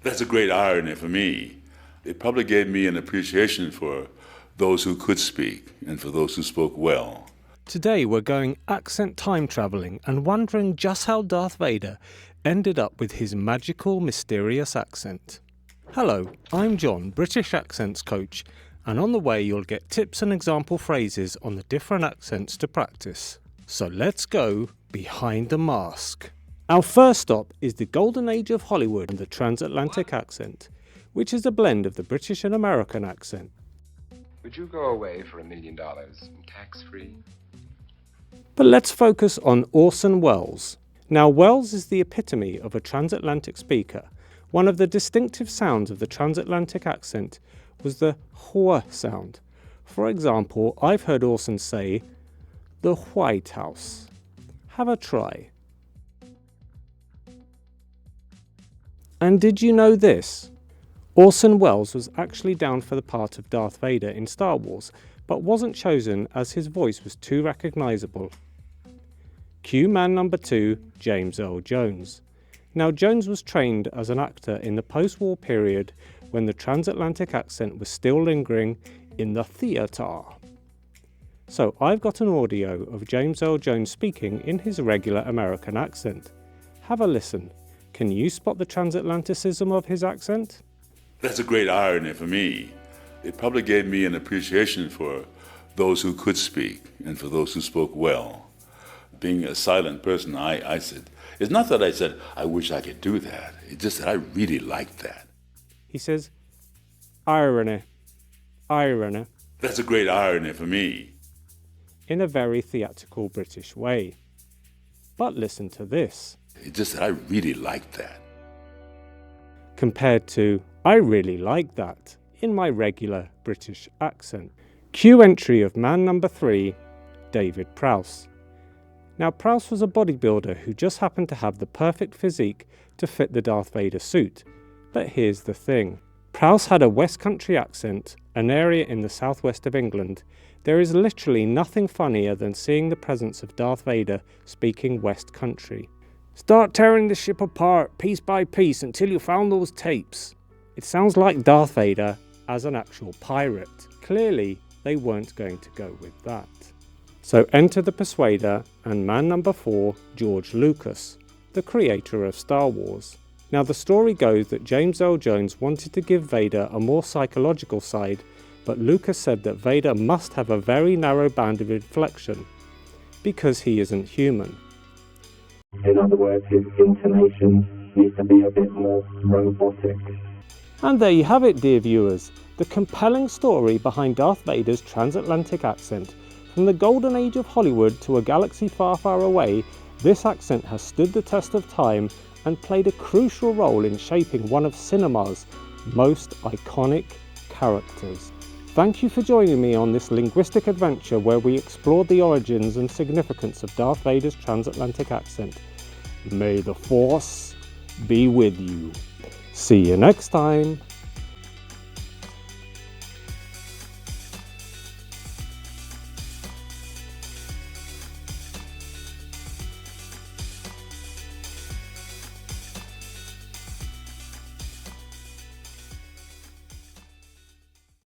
That's a great irony for me. It probably gave me an appreciation for those who could speak and for those who spoke well. Today we're going accent time travelling and wondering just how Darth Vader ended up with his magical, mysterious accent. Hello, I'm John, British Accents Coach, and on the way you'll get tips and example phrases on the different accents to practice. So let's go behind the mask. Our first stop is the golden age of Hollywood and the Transatlantic Accent, which is a blend of the British and American accent. Would you go away for $1 million, tax-free? But let's focus on Orson Welles. Now, Welles is the epitome of a transatlantic speaker. One of the distinctive sounds of the transatlantic accent was the hwa sound. For example, I've heard Orson say, "The White House." Have a try. And did you know this? Orson Welles was actually down for the part of Darth Vader in Star Wars, but wasn't chosen as his voice was too recognisable. Cue man number 2, James Earl Jones. Now, Jones was trained as an actor in the post-war period when the transatlantic accent was still lingering in the theatre. So I've got an audio of James Earl Jones speaking in his regular American accent. Have a listen. Can you spot the transatlanticism of his accent? That's a great irony for me. It probably gave me an appreciation for those who could speak and for those who spoke well. Being a silent person, I said, it's not that I said, I wish I could do that. It's just that I really liked that. He says, irony, irony. That's a great irony for me. In a very theatrical British way. But listen to this. It's just that I really liked that. Compared to, I really like that, in my regular British accent. Cue entry of man number 3, David Prous. Now, Prous was a bodybuilder who just happened to have the perfect physique to fit the Darth Vader suit. But here's the thing. Prous had a West Country accent, an area in the southwest of England. There is literally nothing funnier than seeing the presence of Darth Vader speaking West Country. Start tearing the ship apart piece by piece until you found those tapes. It sounds like Darth Vader as an actual pirate. Clearly, they weren't going to go with that. So enter the persuader and man number 4, George Lucas, the creator of Star Wars. Now, the story goes that James Earl Jones wanted to give Vader a more psychological side, but Lucas said that Vader must have a very narrow band of inflection because he isn't human. In other words, his intonation needs to be a bit more robotic. And there you have it, dear viewers, the compelling story behind Darth Vader's transatlantic accent. From the golden age of Hollywood to a galaxy far, far away, this accent has stood the test of time and played a crucial role in shaping one of cinema's most iconic characters. Thank you for joining me on this linguistic adventure where we explored the origins and significance of Darth Vader's transatlantic accent. May the Force be with you. See you next time.